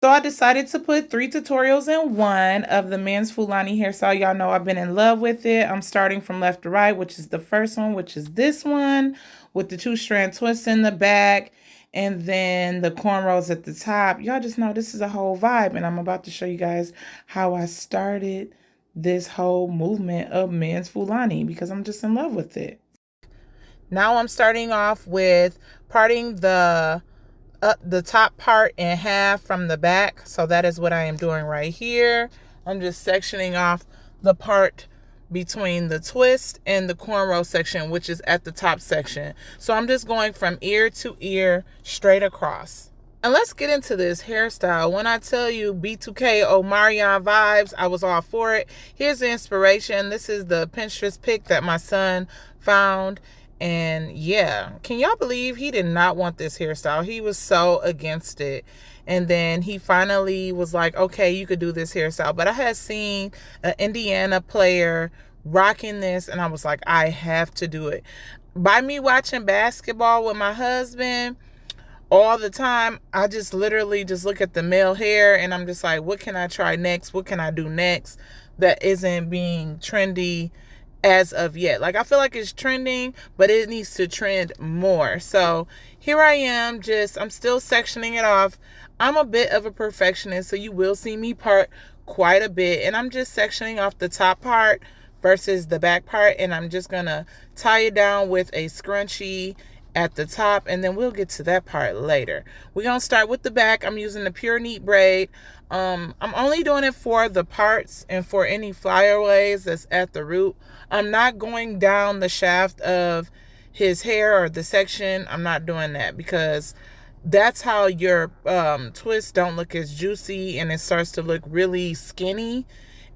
So I decided to put 3 tutorials in one of the men's Fulani hairstyle. Y'all know I've been in love with it. I'm starting from left to right, which is the first one, which is this one with the 2-strand twists in the back and then the cornrows at the top. Y'all just know this is a whole vibe, and I'm about to show you guys how I started this whole movement of men's Fulani because I'm just in love with it. Now I'm starting off with parting the top part in half from the back. So that is what I am doing right here. I'm just sectioning off the part between the twist and the cornrow section, which is at the top section. So I'm just going from ear to ear straight across. And let's get into this hairstyle. When I tell you B2K Omarion vibes, I was all for it. Here's the inspiration. This is the Pinterest pic that my son found. And yeah, can y'all believe he did not want this hairstyle? He was so against it. And then he finally was like, okay, you could do this hairstyle. But I had seen an Indiana player rocking this, and I was like, I have to do it. By me watching basketball with my husband all the time, I just literally just look at the male hair and I'm just like, what can I try next? What can I do next that isn't being trendy as of yet? Like, I feel like it's trending, but it needs to trend more. So here I am, I'm still sectioning it off. I'm a bit of a perfectionist, so you will see me part quite a bit, and I'm just sectioning off the top part versus the back part, and I'm just gonna tie it down with a scrunchie at the top, and then we'll get to that part later. We're gonna start with the back. I'm using the pure neat braid. I'm only doing it for the parts and for any flyaways that's at the root. I'm not going down the shaft of his hair or the section. I'm not doing that because that's how your twists don't look as juicy, and it starts to look really skinny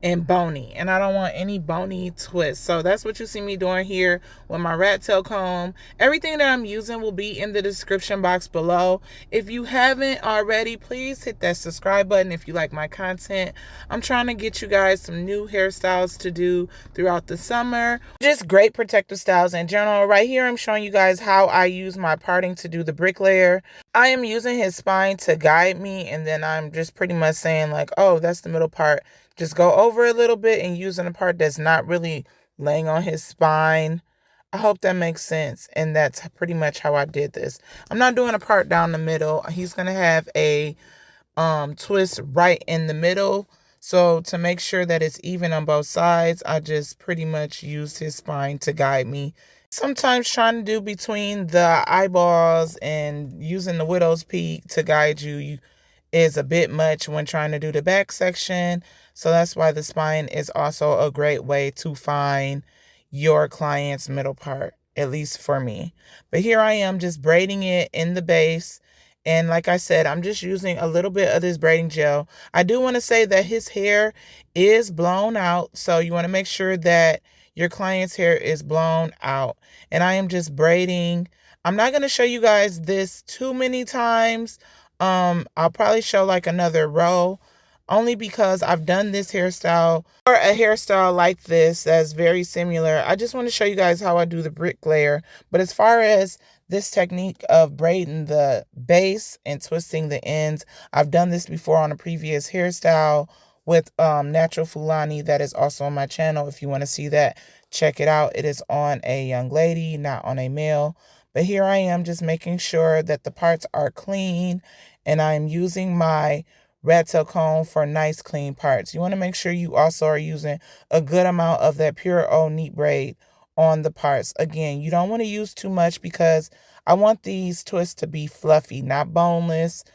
and bony, and I don't want any bony twists. So that's what you see me doing here with my rat tail comb. Everything that I'm using will be in the description box below. If you haven't already, please hit that subscribe button if you like my content. I'm trying to get you guys some new hairstyles to do throughout the summer, just great protective styles in general. Right here I'm showing you guys how I use my parting to do the bricklayer. I am using his spine to guide me, and then I'm just pretty much saying like, oh, that's the middle part. Just go over a little bit and using a part that's not really laying on his spine. I hope that makes sense. And that's pretty much how I did this. I'm not doing a part down the middle. He's going to have a twist right in the middle. So to make sure that it's even on both sides, I just pretty much used his spine to guide me. Sometimes trying to do between the eyeballs and using the widow's peak to guide you is a bit much when trying to do the back section. So that's why the spine is also a great way to find your client's middle part, at least for me. But here I am just braiding it in the base. And like I said, I'm just using a little bit of this braiding gel. I do want to say that his hair is blown out. So you want to make sure that your client's hair is blown out. And I am just braiding. I'm not going to show you guys this too many times. I'll probably show like another row, only because I've done this hairstyle or a hairstyle like this that's very similar. I just want to show you guys how I do the bricklayer. But as far as this technique of braiding the base and twisting the ends, I've done this before on a previous hairstyle with natural Fulani that is also on my channel. If you want to see that, check it out. It is on a young lady, not on a male. But here I am just making sure that the parts are clean, and I'm using my rat tail comb for nice clean parts. You want to make sure you also are using a good amount of that pure old neat braid on the parts. Again, you don't want to use too much because I want these twists to be fluffy, not boneless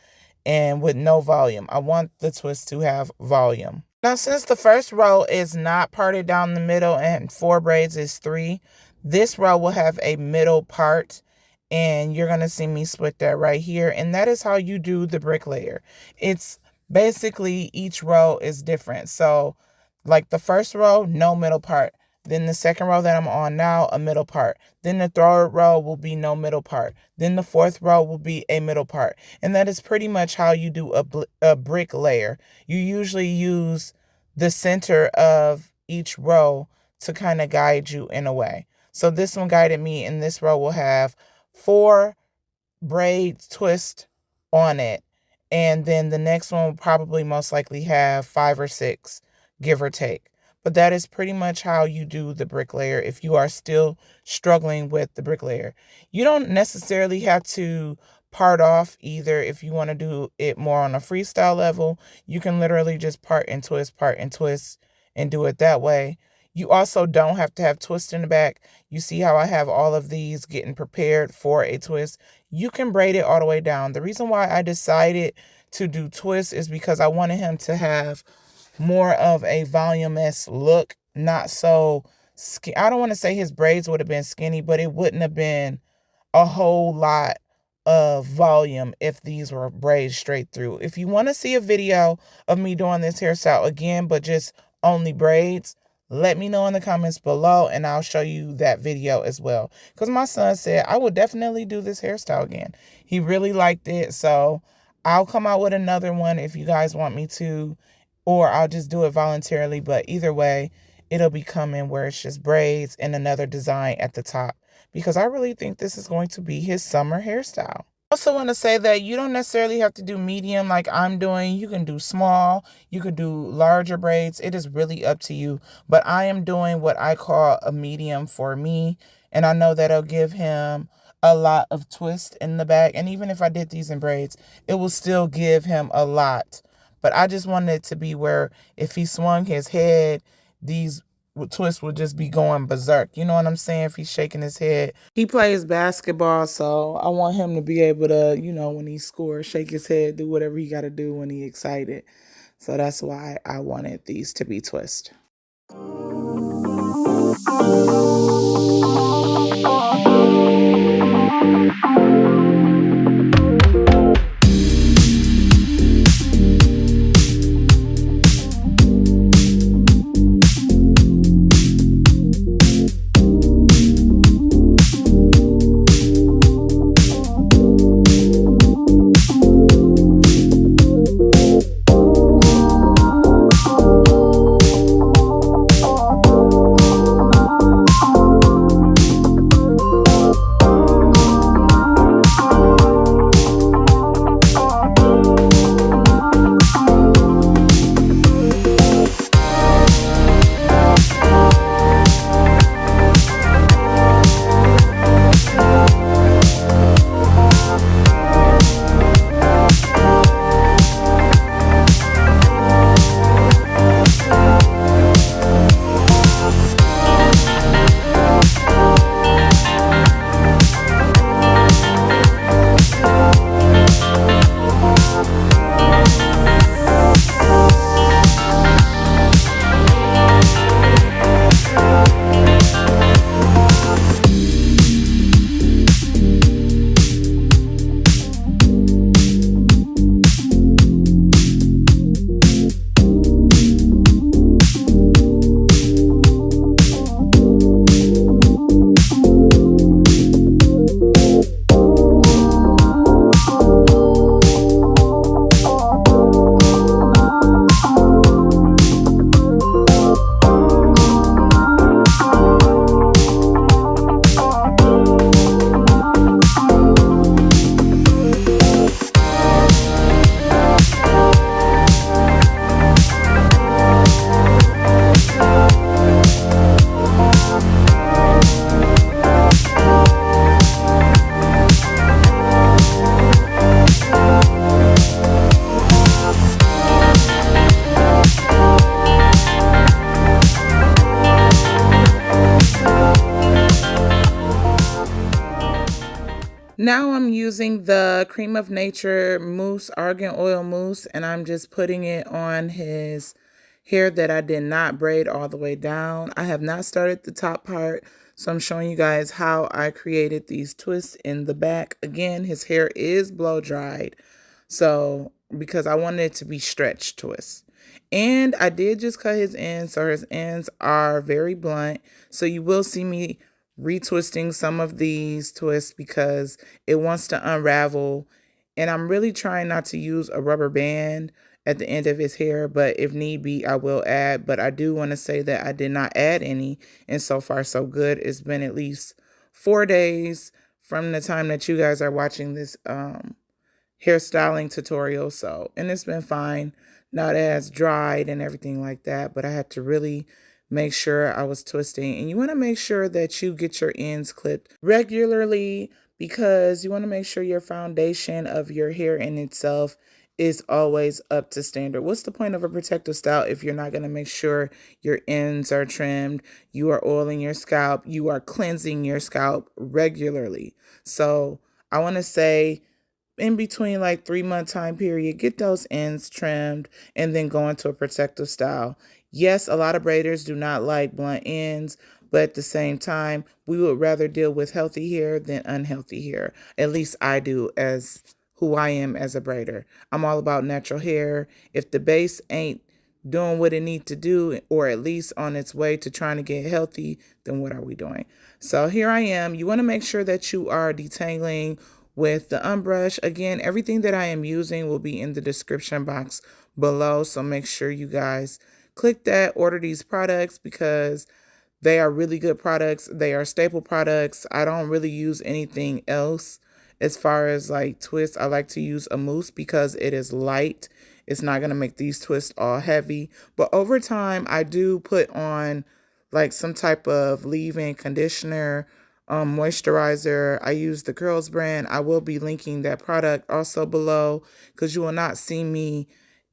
and with no volume. I want the twist to have volume. Now, since the first row is not parted down the middle and 4 braids is 3, this row will have a middle part, and you're going to see me split that right here. And that is how you do the bricklayer. It's basically each row is different. So like the first row, no middle part. Then the second row that I'm on now, a middle part. Then the third row will be no middle part. Then the fourth row will be a middle part. And that is pretty much how you do a brick layer. You usually use the center of each row to kind of guide you in a way. So this one guided me, and this row will have 4 braid twists on it. And then the next one will probably most likely have 5 or 6, give or take. But that is pretty much how you do the bricklayer if you are still struggling with the bricklayer. You don't necessarily have to part off either. If you want to do it more on a freestyle level, you can literally just part and twist, and do it that way. You also don't have to have twist in the back. You see how I have all of these getting prepared for a twist. You can braid it all the way down. The reason why I decided to do twists is because I wanted him to have more of a voluminous look, not so I don't want to say his braids would have been skinny, but it wouldn't have been a whole lot of volume if these were braids straight through. If you want to see a video of me doing this hairstyle again, but just only braids, let me know in the comments below and I'll show you that video as well. Because my son said I would definitely do this hairstyle again. He really liked it. So I'll come out with another one if you guys want me to, or I'll just do it voluntarily. But either way, it'll be coming where it's just braids and another design at the top, because I really think this is going to be his summer hairstyle. I also want to say that you don't necessarily have to do medium like I'm doing. You can do small, you could do larger braids. It is really up to you. But I am doing what I call a medium for me. And I know that'll give him a lot of twist in the back. And even if I did these in braids, it will still give him a lot. But I just wanted it to be where if he swung his head, these twist would just be going berserk. You know what I'm saying? If he's shaking his head. He plays basketball, so I want him to be able to, when he scores, shake his head, do whatever he got to do when he's excited. So that's why I wanted these to be twist. Now I'm using the Cream of Nature mousse, argan oil mousse, and I'm just putting it on his hair that I did not braid all the way down. I have not started the top part, so I'm showing you guys how I created these twists in the back. Again, his hair is blow dried, so because I wanted it to be stretch twists. And I did just cut his ends, so his ends are very blunt. So you will see me retwisting some of these twists because it wants to unravel. And I'm really trying not to use a rubber band at the end of his hair, but if need be, I will add. But I do want to say that I did not add any, and so far so good. It's been at least 4 days from the time that you guys are watching this hairstyling tutorial. So, and it's been fine, not as dried and everything like that, but I had to really make sure I was twisting. And you want to make sure that you get your ends clipped regularly because you want to make sure your foundation of your hair in itself is always up to standard. What's the point of a protective style if you're not going to make sure your ends are trimmed, you are oiling your scalp, you are cleansing your scalp regularly? So I want to say in between like 3 month time period, get those ends trimmed and then go into a protective style. Yes, a lot of braiders do not like blunt ends, but at the same time, we would rather deal with healthy hair than unhealthy hair. At least I do, as who I am as a braider. I'm all about natural hair. If the base ain't doing what it needs to do, or at least on its way to trying to get healthy, then what are we doing? So here I am. You want to make sure that you are detangling with the unbrush. Again, everything that I am using will be in the description box below. So make sure you guys click that, order these products because they are really good products. They are staple products. I don't really use anything else as far as like twists. I like to use a mousse because it is light. It's not going to make these twists all heavy. But over time, I do put on like some type of leave-in conditioner, moisturizer. I use the Girls brand. I will be linking that product also below because you will not see me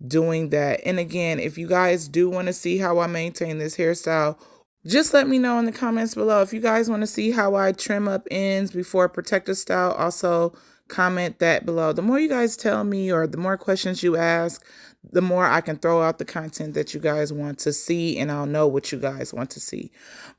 doing that. And again, if you guys do want to see how I maintain this hairstyle, just let me know in the comments below. If you guys want to see how I trim up ends before protective style, also comment that below. The more you guys tell me or the more questions you ask, the more I can throw out the content that you guys want to see, and I'll know what you guys want to see.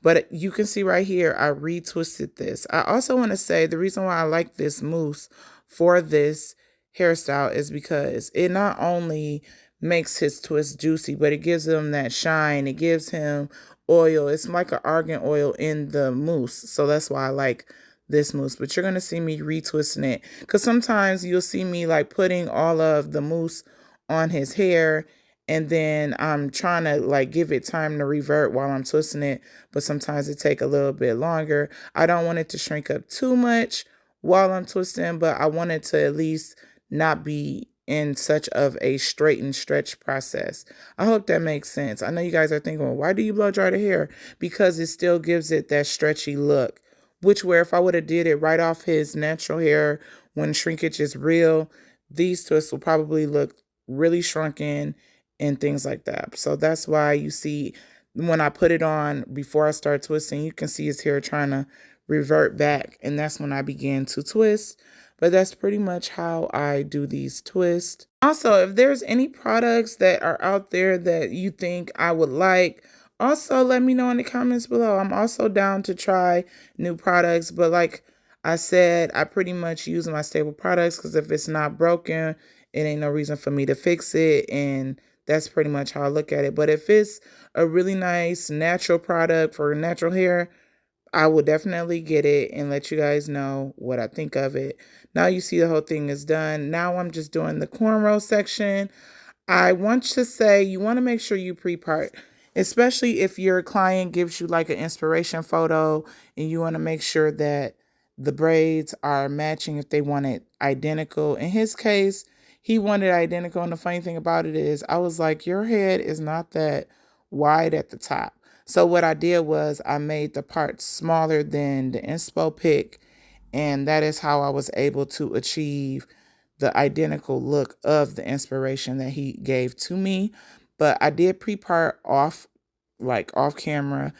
But you can see right here, I retwisted this. I also want to say the reason why I like this mousse for this hairstyle is because it not only makes his twist juicy, but it gives him that shine. It gives him oil. It's like an argan oil in the mousse. So that's why I like this mousse. But you're going to see me retwisting it. Because sometimes you'll see me like putting all of the mousse on his hair. And then I'm trying to like give it time to revert while I'm twisting it. But sometimes it take a little bit longer. I don't want it to shrink up too much while I'm twisting. But I want it to at least not be in such of a straight and stretch process. I hope that makes sense. I know you guys are thinking, well, why do you blow dry the hair? Because it still gives it that stretchy look, which where if I would have did it right off his natural hair when shrinkage is real, these twists will probably look really shrunken and things like that. So that's why you see when I put it on before I start twisting, you can see his hair trying to revert back, and that's when I began to twist. But that's pretty much how I do these twists. Also, if there's any products that are out there that you think I would like, also let me know in the comments below. I'm also down to try new products, but like I said, I pretty much use my stable products because if it's not broken, it ain't no reason for me to fix it, and that's pretty much how I look at it. But if it's a really nice natural product for natural hair, I will definitely get it and let you guys know what I think of it. Now you see the whole thing is done. Now I'm just doing the cornrow section. I want to say you want to make sure you pre-part, especially if your client gives you like an inspiration photo and you want to make sure that the braids are matching if they want it identical. In his case, he wanted identical. And the funny thing about it is I was like, your head is not that wide at the top. So what I did was I made the part smaller than the inspo pic, and that is how I was able to achieve the identical look of the inspiration that he gave to me. But I did pre-part off, like off camera.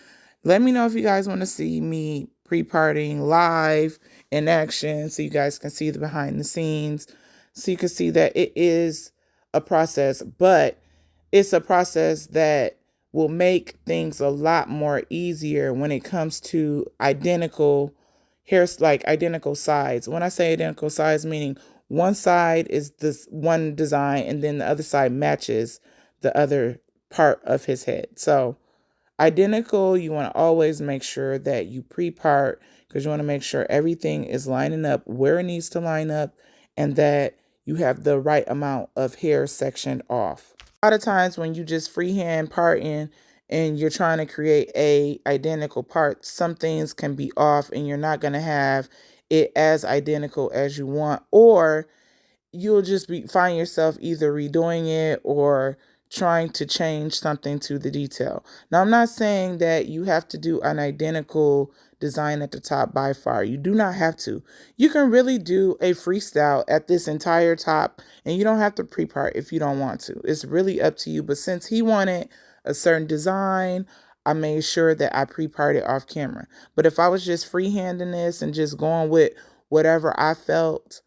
Let me know if you guys want to see me pre-parting live in action so you guys can see the behind the scenes. So you can see that it is a process, but it's a process that will make things a lot more easier when it comes to identical hairs, like identical sides. When I say identical sides, meaning one side is this one design and then the other side matches the other part of his head. So identical, you want to always make sure that you pre-part because you want to make sure everything is lining up where it needs to line up and that you have the right amount of hair sectioned off. A lot of times when you just freehand parting and you're trying to create a identical part, some things can be off and you're not going to have it as identical as you want, or you'll just find yourself either redoing it or trying to change something to the detail. Now, I'm not saying that you have to do an identical design at the top by far. You do not have to. You can really do a freestyle at this entire top, and you don't have to pre-part if you don't want to. It's really up to you. But since he wanted a certain design, I made sure that I pre-parted off camera. But if I was just freehanding this and just going with whatever I felt,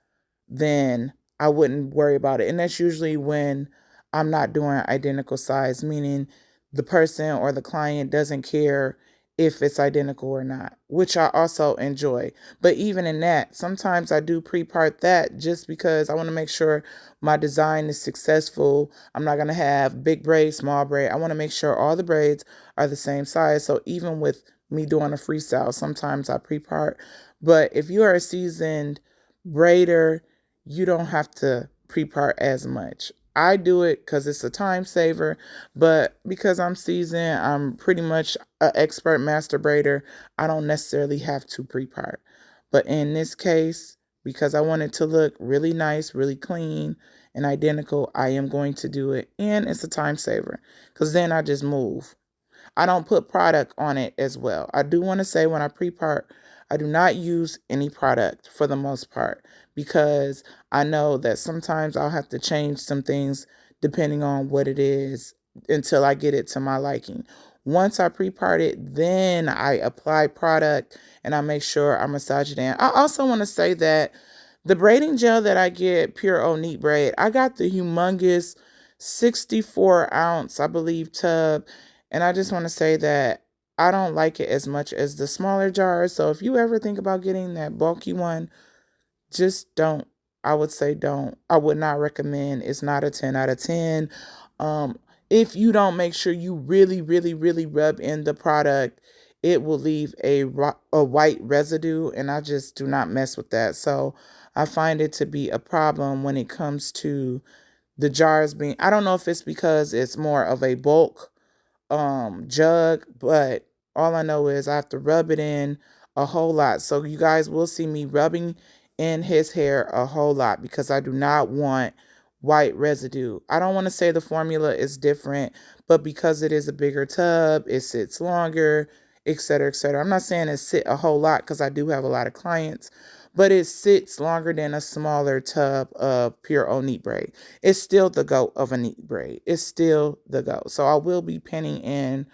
then I wouldn't worry about it. And that's usually when I'm not doing identical size, meaning the person or the client doesn't care if it's identical or not, which I also enjoy. But even in that, sometimes I do pre-part that just because I want to make sure my design is successful. I'm not going to have big braid, small braid. I want to make sure all the braids are the same size. So even with me doing a freestyle, sometimes I pre-part. But if you are a seasoned braider, you don't have to pre-part as much. I do it because it's a time saver, but because I'm seasoned, I'm pretty much an expert master braider, I don't necessarily have to pre-part. But in this case, because I want it to look really nice, really clean, and identical, I am going to do it. And it's a time saver because then I just move. I don't put product on it as well. I do want to say when I pre-part, I do not use any product for the most part because I know that sometimes I'll have to change some things depending on what it is until I get it to my liking. Once I pre-part it, then I apply product and I make sure I massage it in. I also want to say that the braiding gel that I get, Pure O Neat Braid, I got the humongous 64 ounce, I believe, tub. And I just want to say that I don't like it as much as the smaller jars. So if you ever think about getting that bulky one, just don't. I would say don't. I would not recommend. It's not a 10 out of 10. Um, if you don't make sure you really, really, really rub in the product, it will leave a white residue, and I just do not mess with that. So I find it to be a problem when it comes to the jars being, I don't know if it's because it's more of a bulk jug, but all I know is I have to rub it in a whole lot. So you guys will see me rubbing in his hair a whole lot because I do not want white residue. I don't want to say the formula is different, but because it is a bigger tub, it sits longer, etc., etc. I'm not saying it sit a whole lot because I do have a lot of clients, but it sits longer than a smaller tub of pure O Neat Braid. It's still the goat of a neat braid. It's still the goat. So I will be pinning in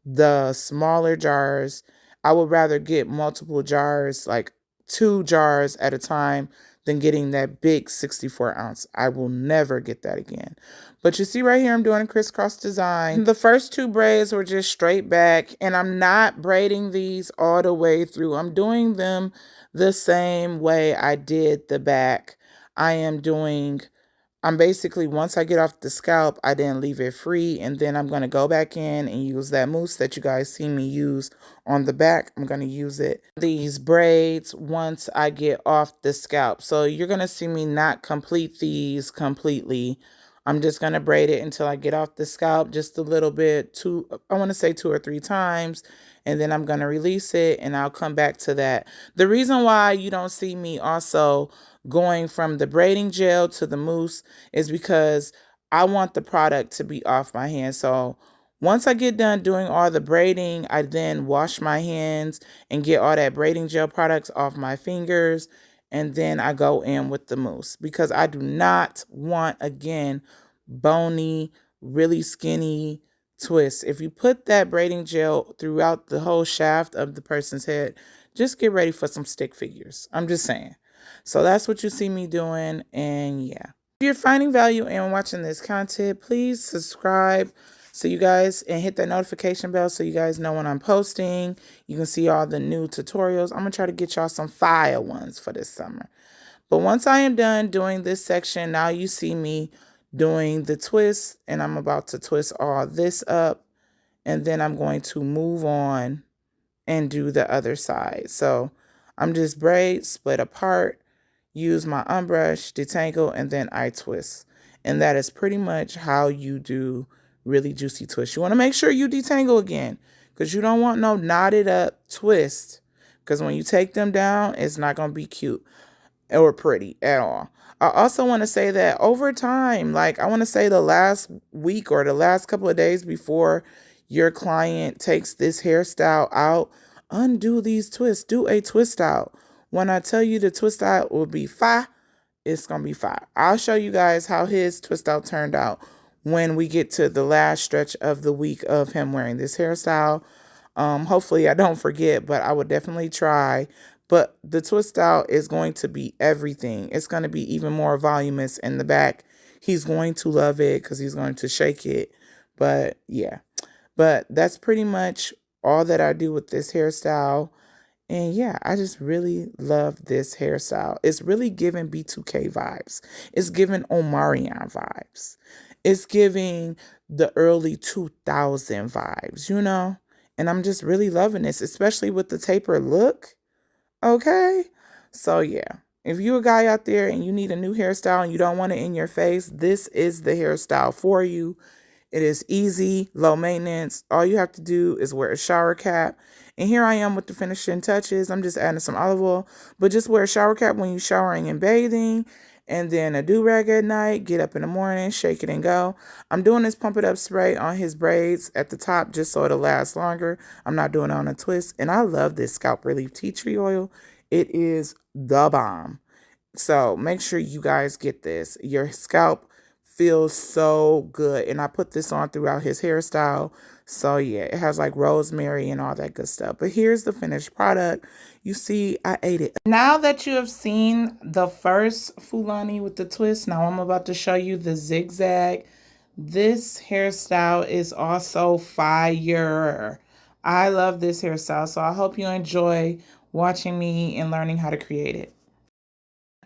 the smaller jars. I would rather get multiple jars, like 2 jars at a time, than getting that big 64 ounce. I will never get that again. But you see right here, I'm doing a crisscross design. The first 2 braids were just straight back, and I'm not braiding these all the way through. I'm doing them the same way I did the back. I'm basically, once I get off the scalp, I then leave it free, and then I'm going to go back in and use that mousse that you guys see me use on the back. I'm going to use it. These braids once I get off the scalp. So you're going to see me not complete these completely. I'm just going to braid it until I get off the scalp just a little bit, I want to say 2 or 3 times, and then I'm going to release it, and I'll come back to that. The reason why you don't see me also going from the braiding gel to the mousse is because I want the product to be off my hands. So once I get done doing all the braiding, I then wash my hands and get all that braiding gel products off my fingers. And then I go in with the mousse because I do not want, again, bony, really skinny twists. If you put that braiding gel throughout the whole shaft of the person's head, just get ready for some stick figures. I'm just saying. So that's what you see me doing. And yeah, if you're finding value in watching this content, please subscribe so you guys, and hit that notification bell so you guys know when I'm posting. You can see all the new tutorials. I'm going to try to get y'all some fire ones for this summer. But once I am done doing this section, now you see me doing the twist, and I'm about to twist all this up, and then I'm going to move on and do the other side. So I'm just braid, split apart, use my unbrush, detangle, and then I twist. And that is pretty much how you do really juicy twists. You want to make sure you detangle again because you don't want no knotted up twist, because when you take them down, it's not going to be cute or pretty at all. I also want to say that over time, like I want to say the last week or the last couple of days before your client takes this hairstyle out, undo these twists, do a twist out. When I tell you the twist out will be fire, it's going to be fire. I'll show you guys how his twist out turned out when we get to the last stretch of the week of him wearing this hairstyle. Hopefully I don't forget, but I would definitely try. But the twist out is going to be everything. It's going to be even more voluminous in the back. He's going to love it because he's going to shake it. But yeah, but that's pretty much all that I do with this hairstyle. And yeah, I just really love this hairstyle. It's really giving B2K vibes. It's giving Omarion vibes. It's giving the early 2000 vibes, you know? And I'm just really loving this, especially with the taper look. Okay? So yeah, if you're a guy out there and you need a new hairstyle and you don't want it in your face, this is the hairstyle for you. It is easy, low maintenance. All you have to do is wear a shower cap. And here I am with the finishing touches. I'm just adding some olive oil. But just wear a shower cap when you're showering and bathing. And then a do-rag at night. Get up in the morning, shake it and go. I'm doing this pump it up spray on his braids at the top just so it'll last longer. I'm not doing it on a twist. And I love this scalp relief tea tree oil. It is the bomb. So make sure you guys get this. Your scalp feels so good. And I put this on throughout his hairstyle. So yeah, it has like rosemary and all that good stuff. But here's the finished product. You see, I ate it. Now that you have seen the first Fulani with the twist, now I'm about to show you the zigzag. This hairstyle is also fire. I love this hairstyle. So I hope you enjoy watching me and learning how to create it.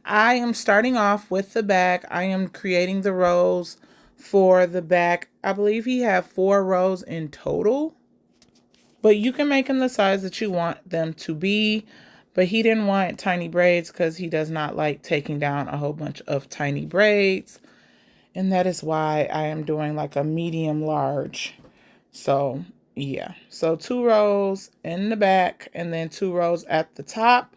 I am starting off with the back. I am creating the rows for the back. I believe he had 4 rows in total, but you can make them the size that you want them to be. But he didn't want tiny braids because he does not like taking down a whole bunch of tiny braids. And that is why I am doing like a medium large. So yeah, so 2 rows in the back and then 2 rows at the top.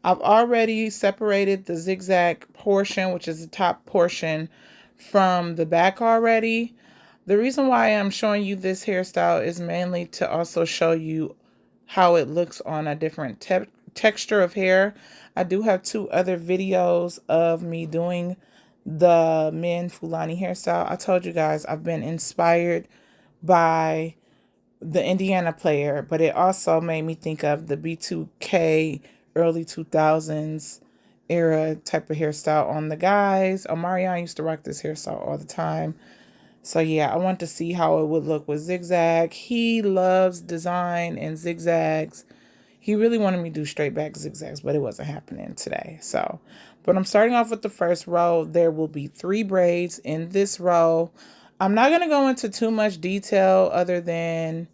I've already separated the zigzag portion, which is the top portion, from the back already. The reason why I'm showing you this hairstyle is mainly to also show you how it looks on a different texture of hair. I do have 2 other videos of me doing the men Fulani hairstyle. I told you guys I've been inspired by the Indiana player, but it also made me think of the B2K early 2000s era type of hairstyle on the guys. Omarion used to rock this hairstyle all the time. So yeah, I want to see how it would look with zigzag. He loves design and zigzags. He really wanted me to do straight back zigzags, but it wasn't happening today. So, but I'm starting off with the first row. There will be 3 braids in this row. I'm not going to go into too much detail other than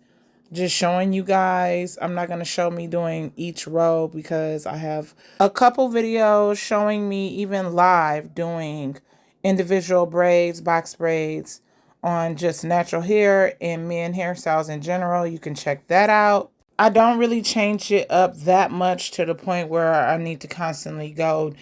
just showing you guys. I'm not going to show me doing each row because I have a couple videos showing me even live doing individual braids, box braids on just natural hair and men hairstyles in general. You can check that out. I don't really change it up that much to the point where I need to constantly go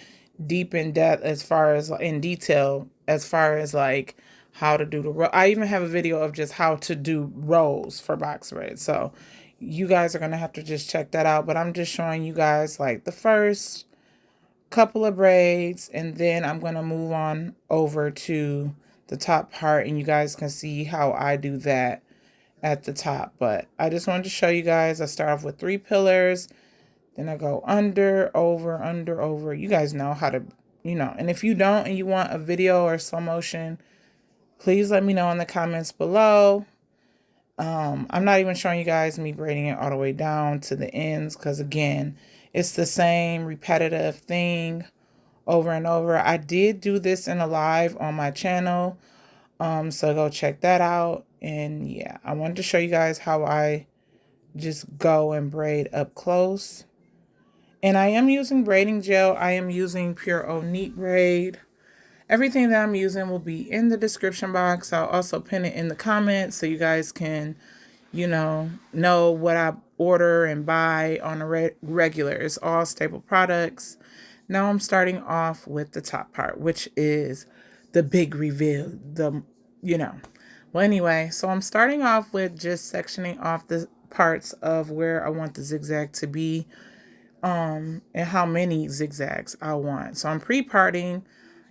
deep in depth as far as in detail as far as like how to do the row. I even have a video of just how to do rows for box braids. So you guys are going to have to just check that out. But I'm just showing you guys like the first couple of braids. And then I'm going to move on over to the top part. And you guys can see how I do that at the top. But I just wanted to show you guys. I start off with 3 pillars. Then I go under, over, under, over. You guys know how to, you know. And if you don't and you want a video or slow motion, please let me know in the comments below. I'm not even showing you guys me braiding it all the way down to the ends because, again, it's the same repetitive thing over and over. I did do this in a live on my channel, so go check that out. And, yeah, I wanted to show you guys how I just go and braid up close. And I am using braiding gel. I am using Pure O Neat Braid. Everything that I'm using will be in the description box. I'll also pin it in the comments so you guys can, you know what I order and buy on a regular. It's all staple products. Now I'm starting off with the top part, which is the big reveal, Well, anyway, so I'm starting off with just sectioning off the parts of where I want the zigzag to be, and how many zigzags I want. So I'm pre-parting,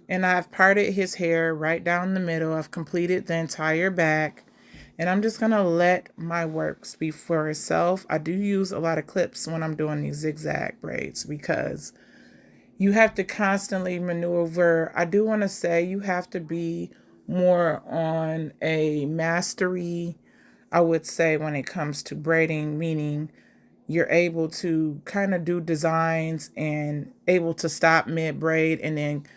and I've parted his hair right down the middle. I've completed the entire back, and I'm just going to let my work speak for itself. I do use a lot of clips when I'm doing these zigzag braids because you have to constantly maneuver. I do want to say you have to be more on a mastery, I would say, when it comes to braiding, meaning you're able to kind of do designs and able to stop mid braid and then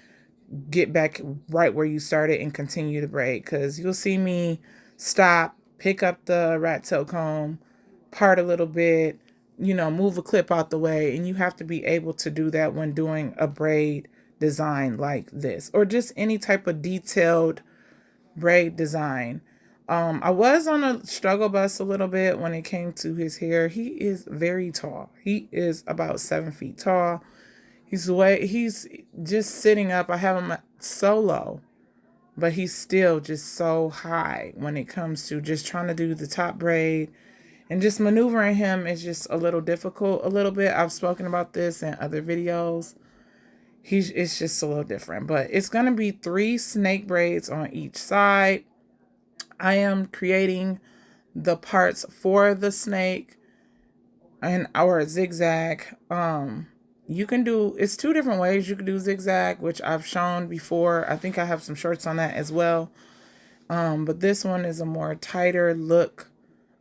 get back right where you started and continue to braid. Because you'll see me stop, pick up the rat tail comb, part a little bit, move a clip out the way, and you have to be able to do that when doing a braid design like this, or just any type of detailed braid design. I was on a struggle bus a little bit when it came to his hair. He is very tall. He is about 7 feet tall. He's just sitting up. I have him so low, but he's still just so high when it comes to just trying to do the top braid, and just maneuvering him is just a little difficult a little bit. I've spoken about this in other videos. It's just a little different, but it's going to be 3 snake braids on each side. I am creating the parts for the snake and our zigzag. You can do, it's 2 different ways you can do zigzag, which I've shown before. I think I have some shorts on that as well. But this one is a more tighter look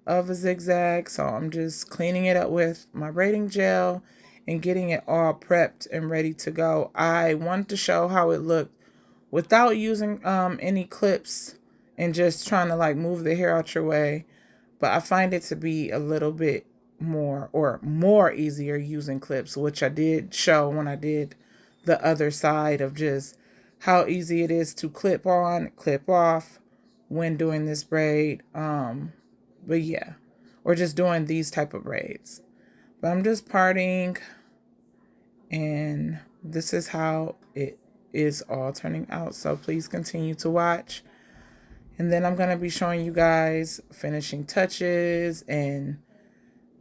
of a zigzag. So I'm just cleaning it up with my braiding gel and getting it all prepped and ready to go. I want to show how it looked without using any clips and just trying to like move the hair out your way. But I find it to be a little bit more easier using clips, which I did show when I did the other side of just how easy it is to clip on, clip off when doing this braid. But yeah, or just doing these type of braids. But I'm just parting, and this is how it is all turning out. So please continue to watch. And then I'm going to be showing you guys finishing touches and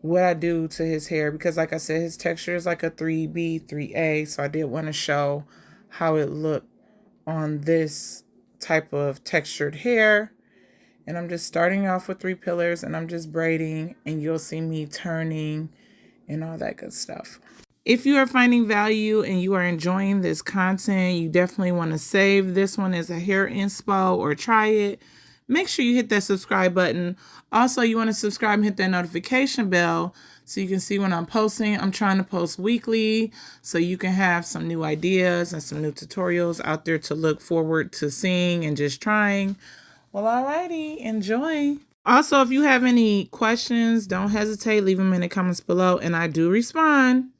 what I do to his hair. Because like I said, his texture is like a 3B, 3A. So I did want to show how it looked on this type of textured hair. And I'm just starting off with 3 pillars, and I'm just braiding, and you'll see me turning and all that good stuff. If you are finding value and you are enjoying this content, you definitely want to save this one as a hair inspo or try it. Make sure you hit that subscribe button. Also, you want to subscribe and hit that notification bell so you can see when I'm posting. I'm trying to post weekly so you can have some new ideas and some new tutorials out there to look forward to seeing and just trying. Well, alrighty, enjoy. Also, if you have any questions, don't hesitate. Leave them in the comments below, and I do respond.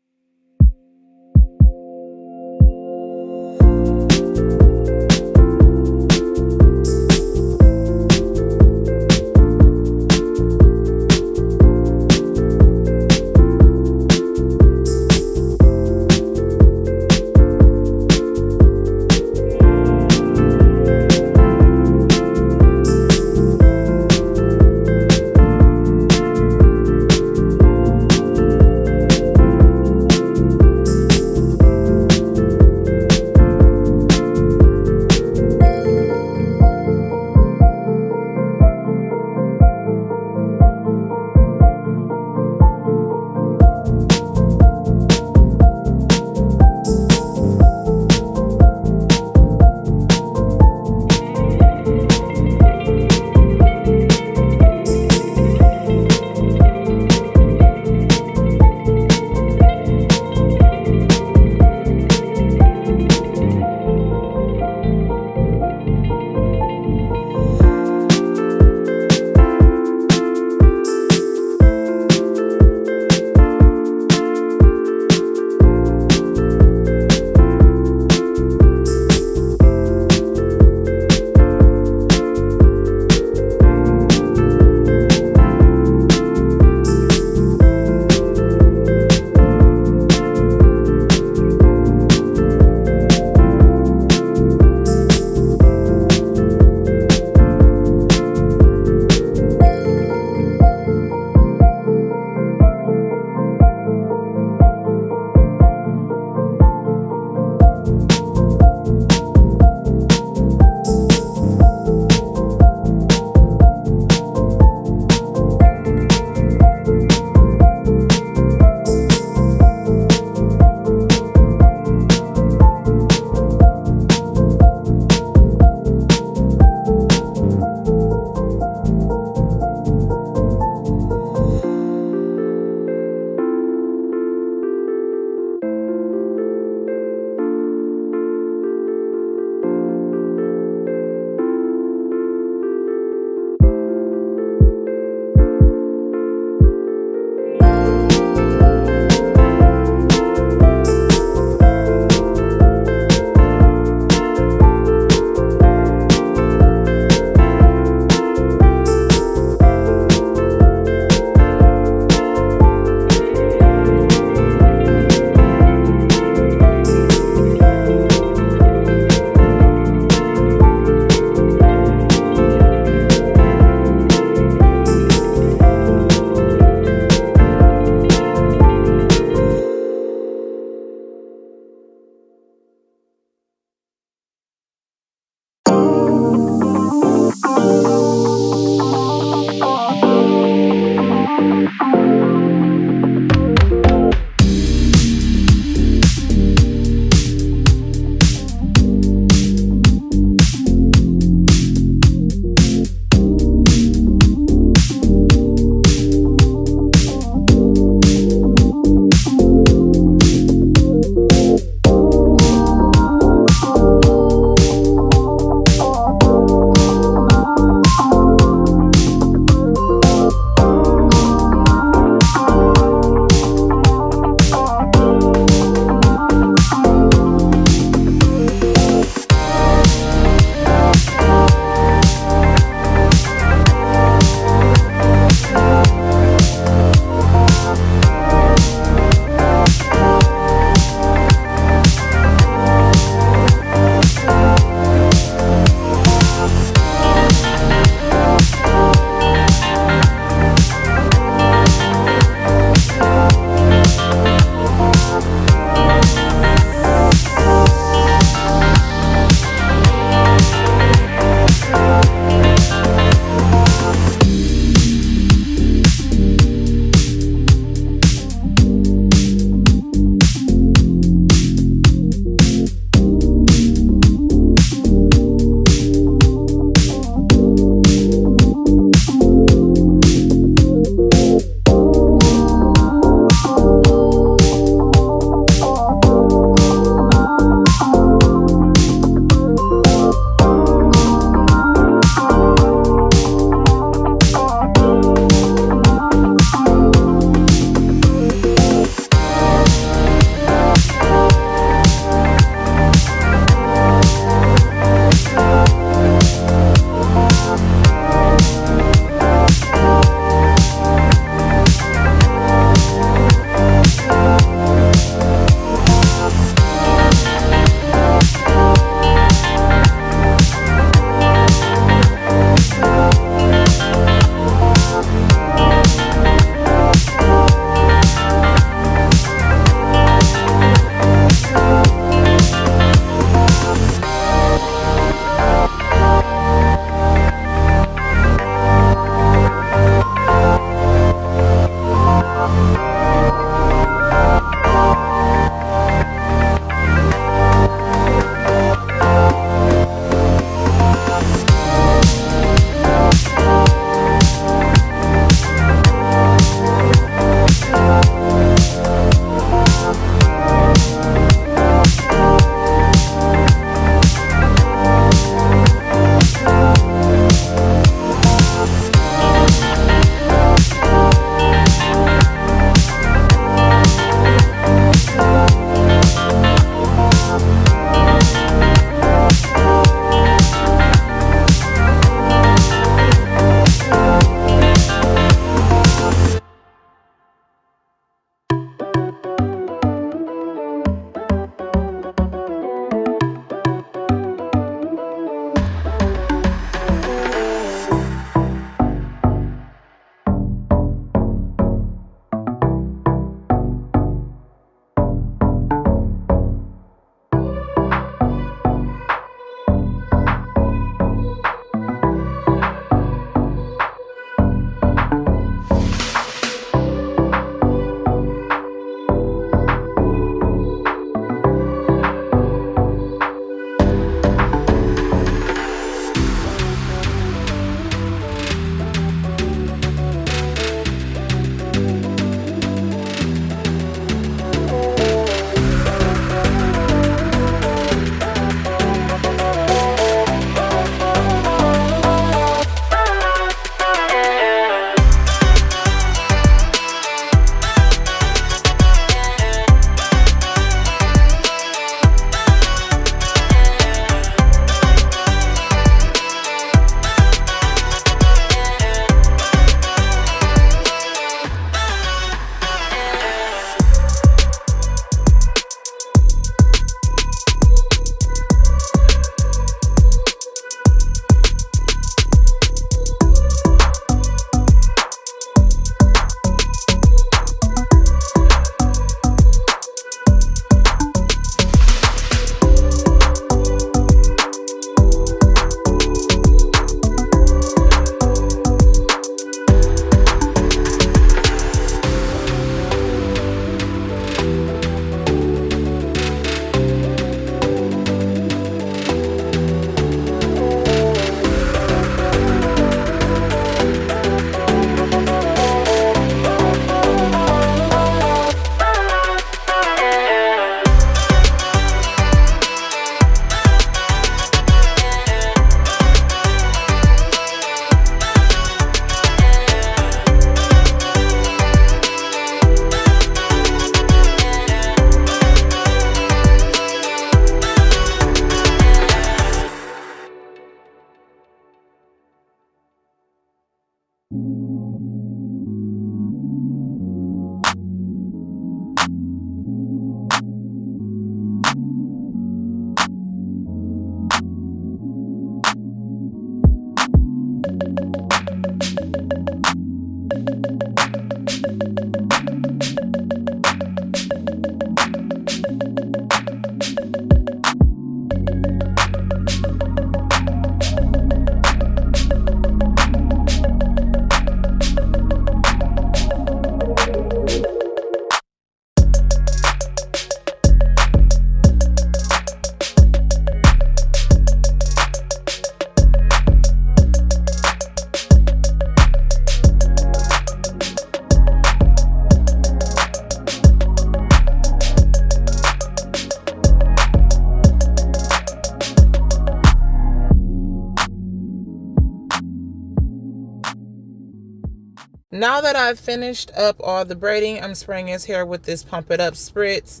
Now that I've finished up all the braiding, I'm spraying his hair with this Pump It Up spritz.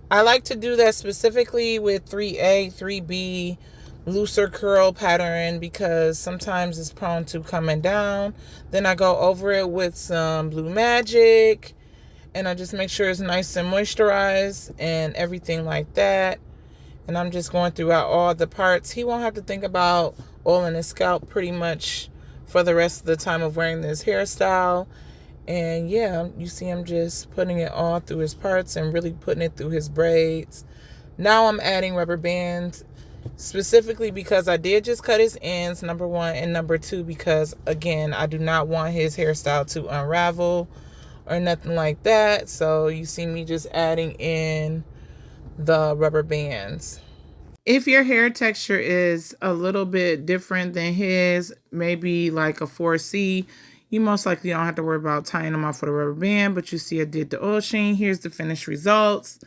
I like to do that specifically with 3A, 3B, looser curl pattern because sometimes it's prone to coming down. Then I go over it with some Blue Magic and I just make sure it's nice and moisturized and everything like that. And I'm just going throughout all the parts. He won't have to think about oiling his scalp pretty much for the rest of the time of wearing this hairstyle. And yeah, you see him just putting it all through his parts and really putting it through his braids. Now I'm adding rubber bands specifically because I did just cut his ends, number one, and number two, because again, I do not want his hairstyle to unravel or nothing like that. So you see me just adding in the rubber bands. If your hair texture is a little bit different than his, maybe like a 4C, you most likely don't have to worry about tying them off with a rubber band, but you see I did the oil sheen. Here's the finished results.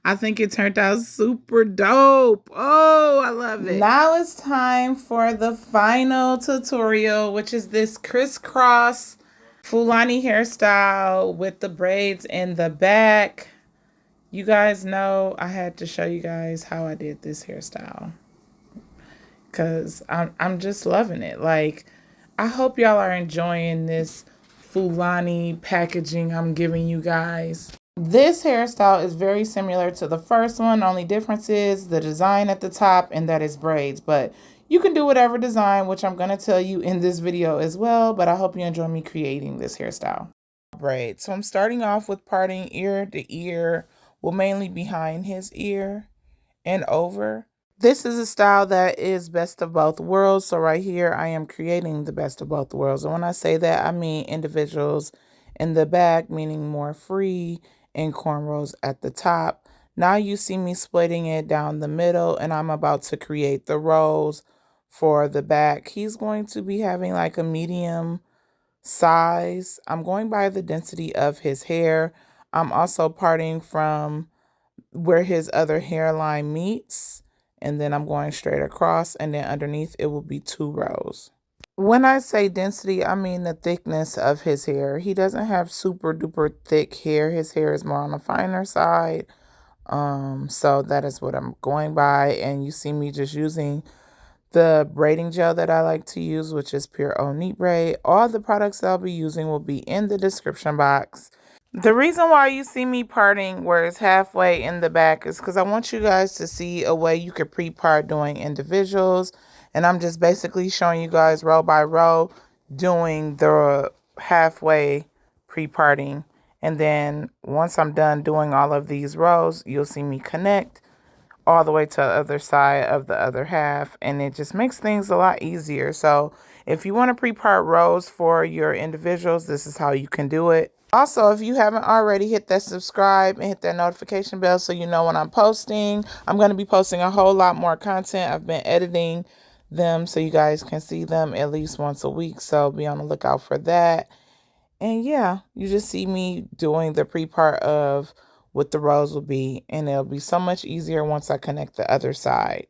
I think it turned out super dope. Oh, I love it. Now it's time for the final tutorial, which is this crisscross Fulani hairstyle with the braids in the back. You guys know I had to show you guys how I did this hairstyle because I'm just loving it. Like, I hope y'all are enjoying this Fulani packaging I'm giving you guys. This hairstyle is very similar to the first one. Only difference is the design at the top and that is braids. But you can do whatever design, which I'm going to tell you in this video as well. But I hope you enjoy me creating this hairstyle. Braid. So I'm starting off with parting ear to ear. Well, mainly behind his ear and over. This is a style that is best of both worlds. So right here, I am creating the best of both worlds. And when I say that, I mean individuals in the back, meaning more free, and cornrows at the top. Now you see me splitting it down the middle, and I'm about to create the rows for the back. He's going to be having like a medium size. I'm going by the density of his hair. I'm also parting from where his other hairline meets, and then I'm going straight across, and then underneath it will be 2 rows. When I say density, I mean the thickness of his hair. He doesn't have super duper thick hair. His hair is more on the finer side. So that is what I'm going by, and you see me just using the braiding gel that I like to use, which is Pure O Neat Braid. All the products that I'll be using will be in the description box. The reason why you see me parting where it's halfway in the back is because I want you guys to see a way you could pre-part doing individuals. And I'm just basically showing you guys row by row doing the halfway pre-parting. And then once I'm done doing all of these rows, you'll see me connect all the way to the other side of the other half, and it just makes things a lot easier. So if you want to pre-part rows for your individuals, this is how you can do it. Also, if you haven't already, hit that subscribe and hit that notification bell so you know when I'm posting. I'm going to be posting a whole lot more content. I've been editing them so you guys can see them at least once a week, so be on the lookout for that. And yeah, you just see me doing the pre-part of what the rows will be, and it'll be so much easier once I connect the other side.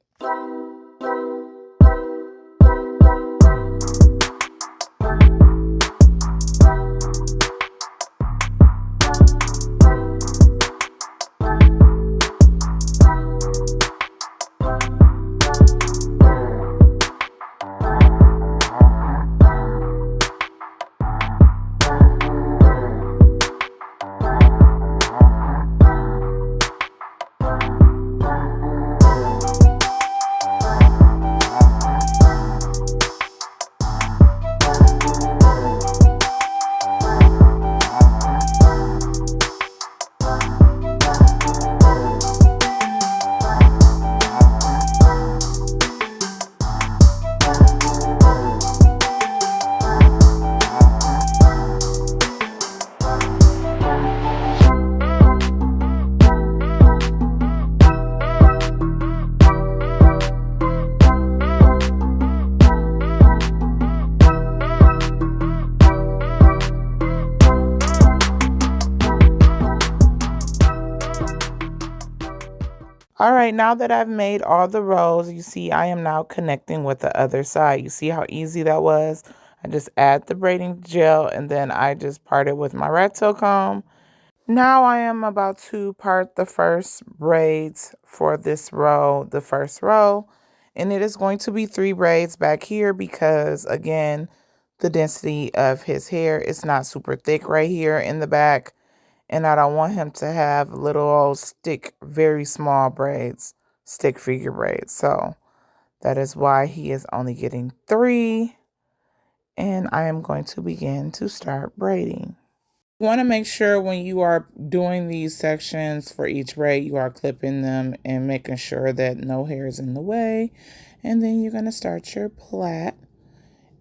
All right, now that I've made all the rows, you see I am now connecting with the other side. You see how easy that was? I just add the braiding gel and then I just part it with my rat tail comb. Now I am about to part the first braids for this row, the first row. And it is going to be 3 braids back here because, again, the density of his hair is not super thick right here in the back. And I don't want him to have little old stick, very small braids, stick figure braids. So that is why he is only getting 3. And I am going to begin to start braiding. You want to make sure when you are doing these sections for each braid, you are clipping them and making sure that no hair is in the way. And then you're going to start your plait.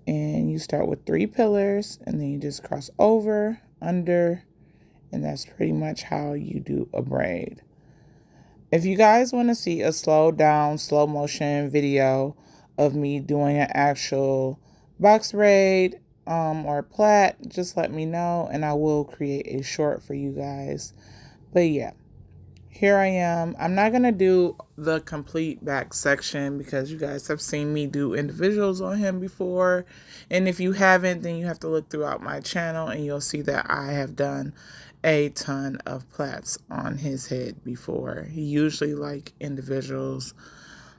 And you start with 3 pillars and then you just cross over, under, and that's pretty much how you do a braid. If you guys want to see a slow down, slow motion video of me doing an actual box braid or plait, just let me know and I will create a short for you guys. But yeah, here I am. I'm not going to do the complete back section because you guys have seen me do individuals on him before. And if you haven't, then you have to look throughout my channel and you'll see that I have done a ton of plaits on his head before. He usually like individuals.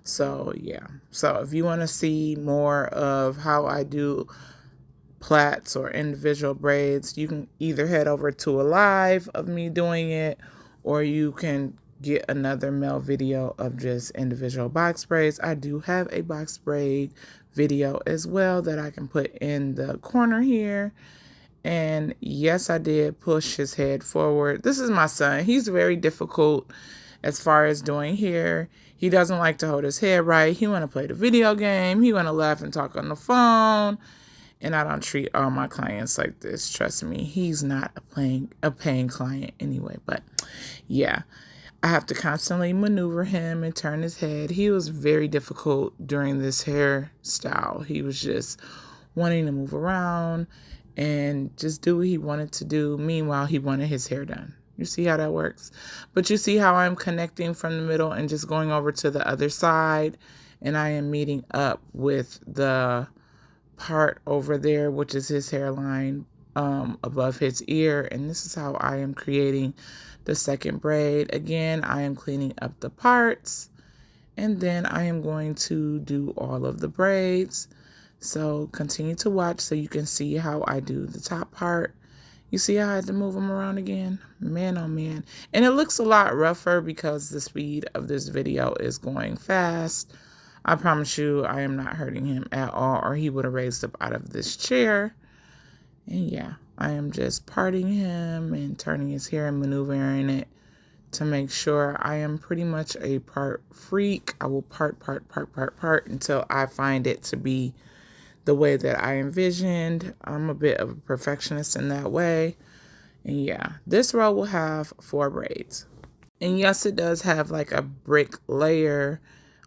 So yeah. So if you want to see more of how I do plaits or individual braids, you can either head over to a live of me doing it, or you can get another male video of just individual box braids. I do have a box braid video as well that I can put in the corner here. And yes, I did push his head forward. This is my son. He's very difficult as far as doing hair. He doesn't like to hold his head right. He want to play the video game. He want to laugh and talk on the phone. And I don't treat all my clients like this. Trust me, he's not a paying client anyway. But yeah, I have to constantly maneuver him and turn his head. He was very difficult during this hairstyle. He was just wanting to move around and just do what he wanted to do. Meanwhile, he wanted his hair done. You see how that works? But you see how I'm connecting from the middle and just going over to the other side. And I am meeting up with the part over there, which is his hairline above his ear. And this is how I am creating the second braid. Again, I am cleaning up the parts. And then I am going to do all of the braids. So continue to watch so you can see how I do the top part. You see how I had to move them around again? Man, oh man. And it looks a lot rougher because the speed of this video is going fast. I promise you I am not hurting him at all, or he would have raised up out of this chair. And yeah, I am just parting him and turning his hair and maneuvering it to make sure. I am pretty much a part freak. I will part until I find it to be the way that I envisioned. I'm a bit of a perfectionist in that way. And yeah, this row will have 4 braids. And yes, it does have like a brick layer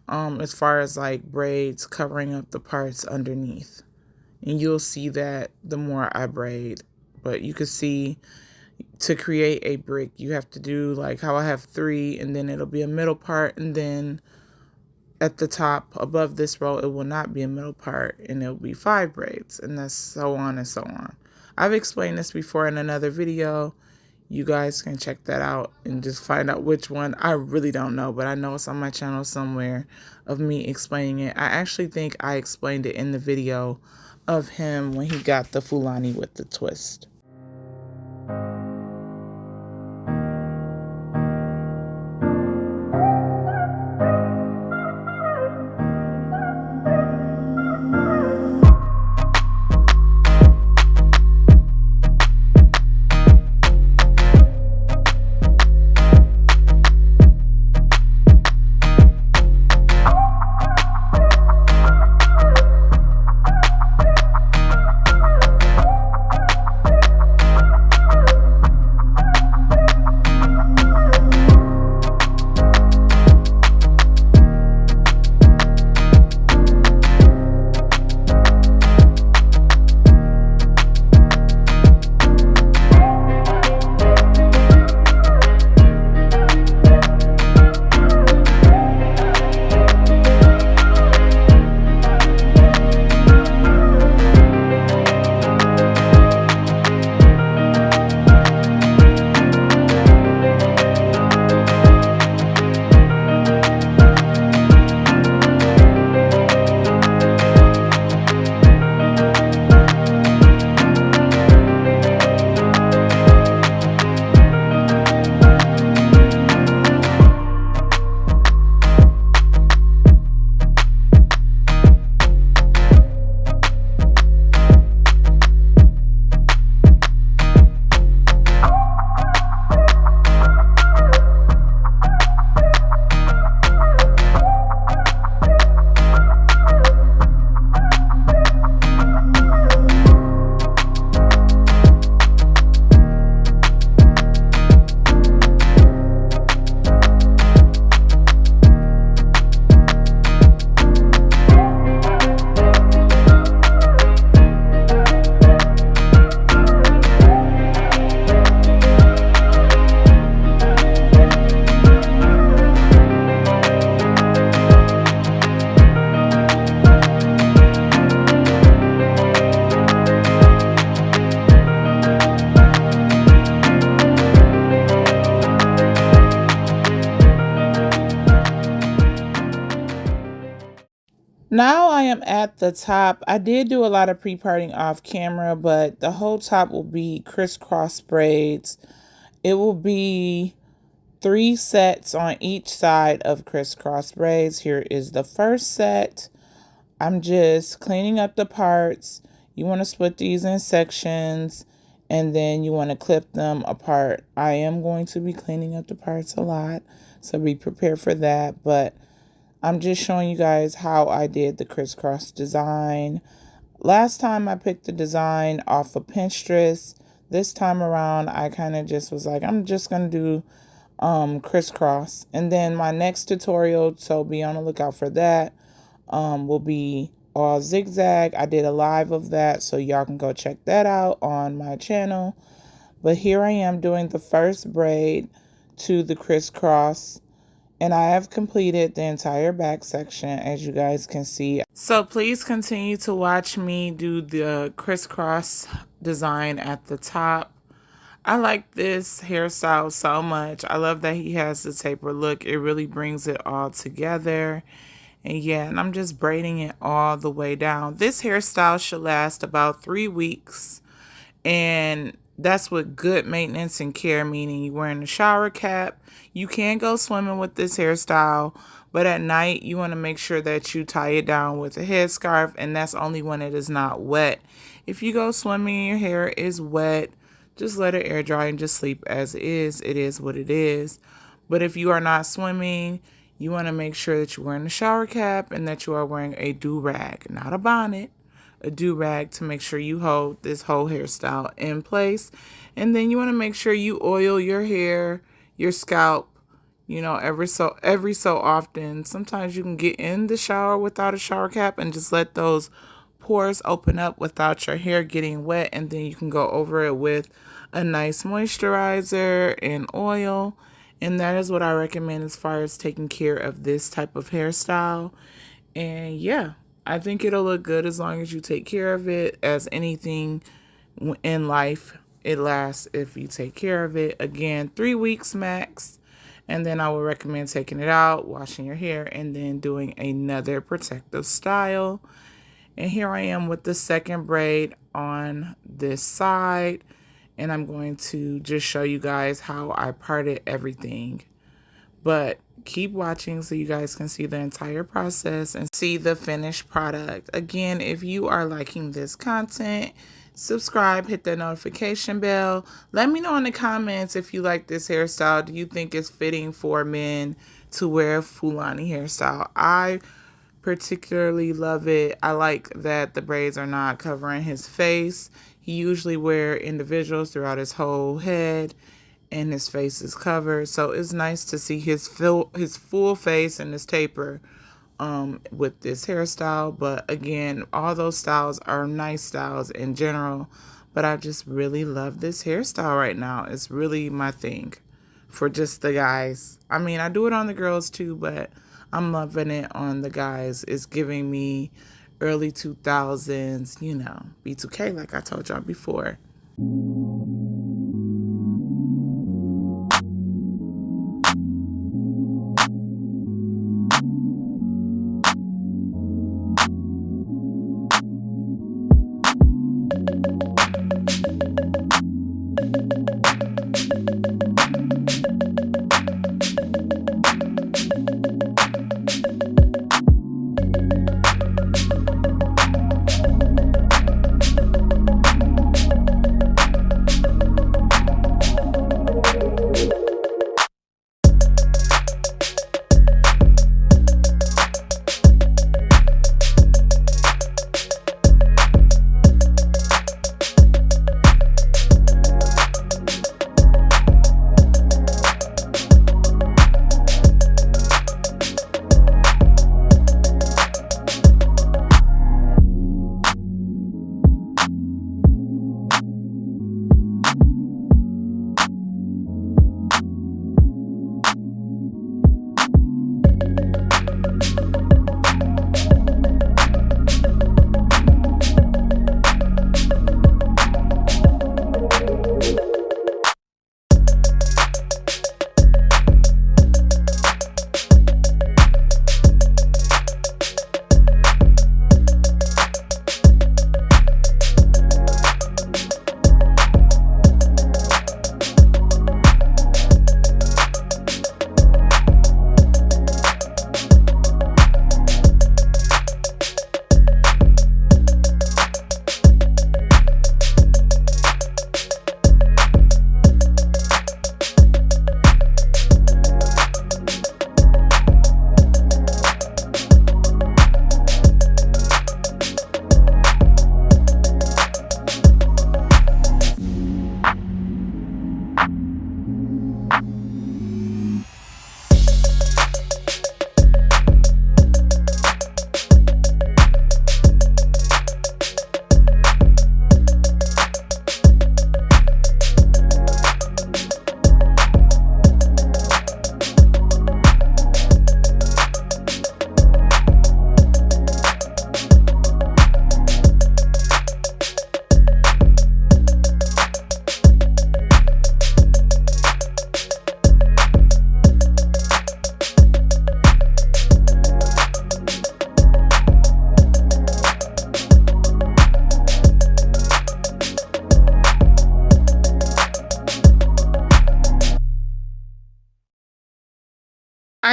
as far as like braids covering up the parts underneath. And you'll see that the more I braid. But you can see to create a brick, you have to do like how I have 3, and then it'll be a middle part, and then at the top above this row, it will not be a middle part, and it'll be 5 braids, and that's so on and so on. I've explained this before in another video. You guys can check that out and just find out which one. I really don't know, but I know it's on my channel somewhere of me explaining it. I actually think I explained it in the video of him when he got the Fulani with the twist. Now I am at the top. I did do a lot of pre-parting off camera, but the whole top will be crisscross braids. It will be 3 sets on each side of crisscross braids. Here is the first set. I'm just cleaning up the parts. You want to split these in sections and then you want to clip them apart. I am going to be cleaning up the parts a lot, so be prepared for that, but I'm just showing you guys how I did the crisscross design. Last time I picked the design off of Pinterest. This time around I kind of just was like, I'm just going to do crisscross. And then my next tutorial, so be on the lookout for that, will be all zigzag. I did a live of that, so y'all can go check that out on my channel. But here I am doing the first braid to the crisscross, and I have completed the entire back section, as you guys can see. So please continue to watch me do the crisscross design at the top. I like this hairstyle so much. I love that he has the taper look. It really brings it all together. And yeah, and I'm just braiding it all the way down. This hairstyle should last about 3 weeks. And that's with good maintenance and care, meaning you're wearing a shower cap. You can go swimming with this hairstyle, but at night you want to make sure that you tie it down with a headscarf, and that's only when it is not wet. If you go swimming and your hair is wet, just let it air dry and just sleep as is. It is what it is. But if you are not swimming, you want to make sure that you're wearing a shower cap and that you are wearing a do-rag, not a bonnet, a do-rag, to make sure you hold this whole hairstyle in place. And then you want to make sure you oil your hair, your scalp, you know, every so often. Sometimes you can get in the shower without a shower cap and just let those pores open up without your hair getting wet, and then you can go over it with a nice moisturizer and oil. And that is what I recommend as far as taking care of this type of hairstyle. And yeah, I think it'll look good as long as you take care of it. As anything in life, it lasts if you take care of it. Again, 3 weeks max. And then I would recommend taking it out, washing your hair, and then doing another protective style. And here I am with the second braid on this side. And I'm going to just show you guys how I parted everything. But keep watching so you guys can see the entire process and see the finished product. Again, if you are liking this content, subscribe, hit the notification bell. Let me know in the comments if you like this hairstyle. Do you think it's fitting for men to wear a Fulani hairstyle? I particularly love it. I like that the braids are not covering his face. He usually wear individuals throughout his whole head, and his face is covered. So it's nice to see his full face and his taper with this hairstyle. But again, all those styles are nice styles in general. But I just really love this hairstyle right now. It's really my thing for just the guys. I mean, I do it on the girls too, but I'm loving it on the guys. It's giving me early 2000s, you know, B2K like I told y'all before.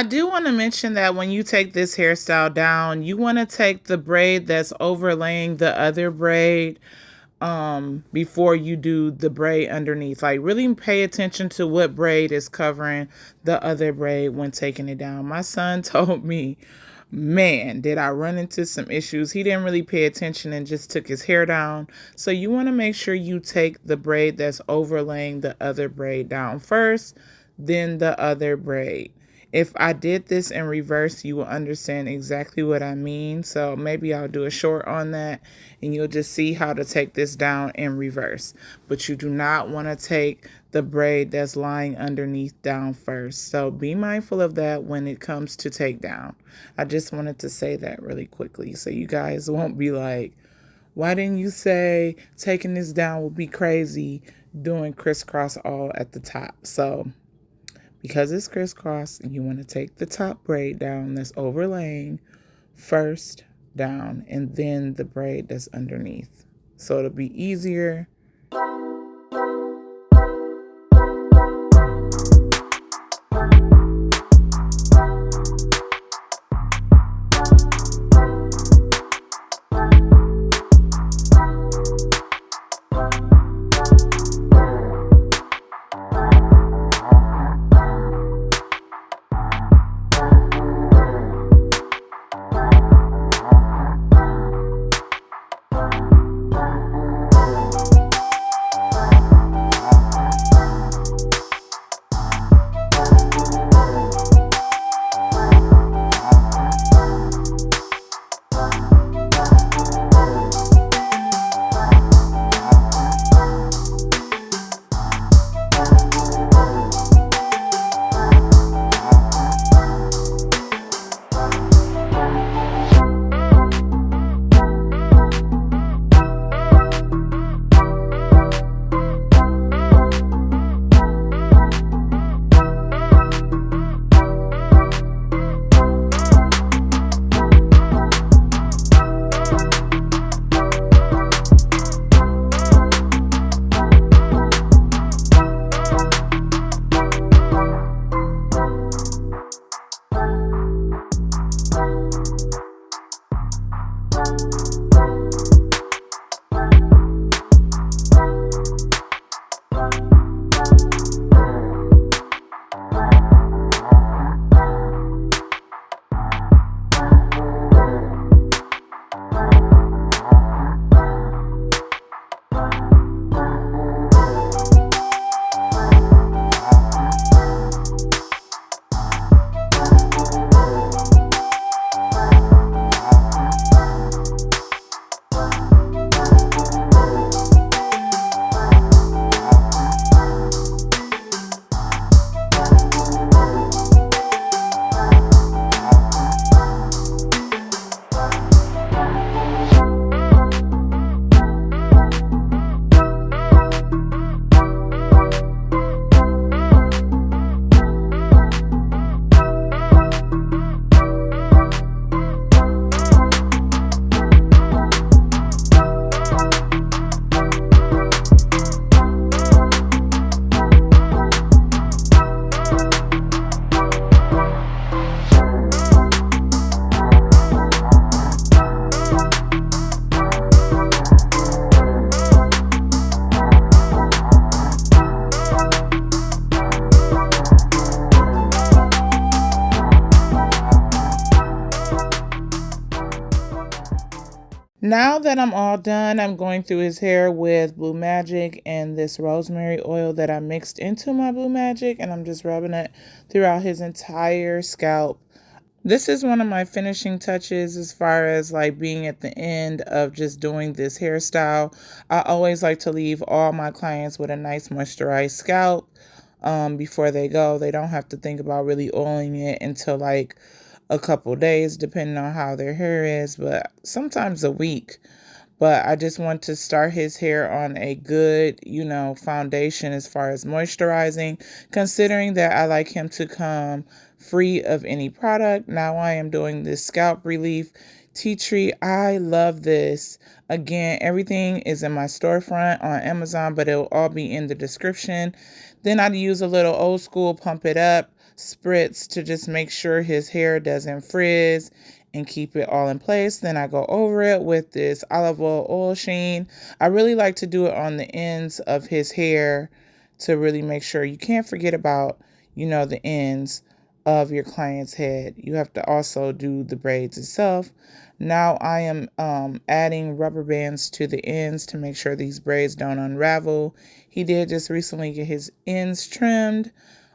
do want to mention that when you take this hairstyle down, you want to take the braid that's overlaying the other braid before you do the braid underneath. Like, really pay attention to what braid is covering the other braid when taking it down. My son told me, man, did I run into some issues. He didn't really pay attention and just took his hair down. So you want to make sure you take the braid that's overlaying the other braid down first, then the other braid. If I did this in reverse, you will understand exactly what I mean. So maybe I'll do a short on that and you'll just see how to take this down in reverse. But you do not want to take the braid that's lying underneath down first. So be mindful of that when it comes to take down. I just wanted to say that really quickly so you guys won't be like, why didn't you say taking this down would be crazy doing crisscross all at the top? So because it's crisscross, you want to take the top braid down that's overlaying first down and then the braid that's underneath. So it'll be easier. Now that I'm all done, I'm going through his hair with Blue Magic and this rosemary oil that I mixed into my Blue Magic, and I'm just rubbing it throughout his entire scalp. This is one of my finishing touches as far as like being at the end of just doing this hairstyle. I always like to leave all my clients with a nice moisturized scalp before they go. They don't have to think about really oiling it until like a couple days, depending on how their hair is, but sometimes a week. But I just want to start his hair on a good, foundation as far as moisturizing, considering that I like him to come free of any product. Now I am doing this scalp relief tea tree. I love this. Again, everything is in my storefront on Amazon, but it will all be in the description. Then I'd use a little old school pump it up spritz to just make sure his hair doesn't frizz and keep it all in place. Then I go over it with this olive oil sheen. I really like to do it on the ends of his hair to really make sure. You can't forget about, the ends of your client's head. You have to also do the braids itself. Now I am adding rubber bands to the ends to make sure these braids don't unravel. He did just recently get his ends trimmed,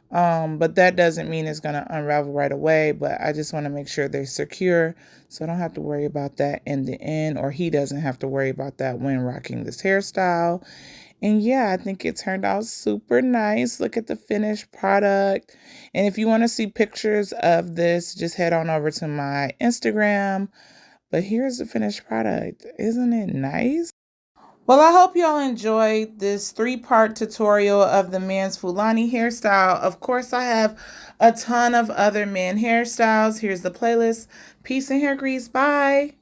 but that doesn't mean it's going to unravel right away. But I just want to make sure they're secure so I don't have to worry about that in the end, or he doesn't have to worry about that when rocking this hairstyle. And yeah, I think it turned out super nice. Look at the finished product. And if you want to see pictures of this, just head on over to my Instagram. But here's the finished product. Isn't it nice? Well, I hope y'all enjoyed this 3-part tutorial of the men's Fulani hairstyle. Of course, I have a ton of other men hairstyles. Here's the playlist. Peace and hair grease. Bye.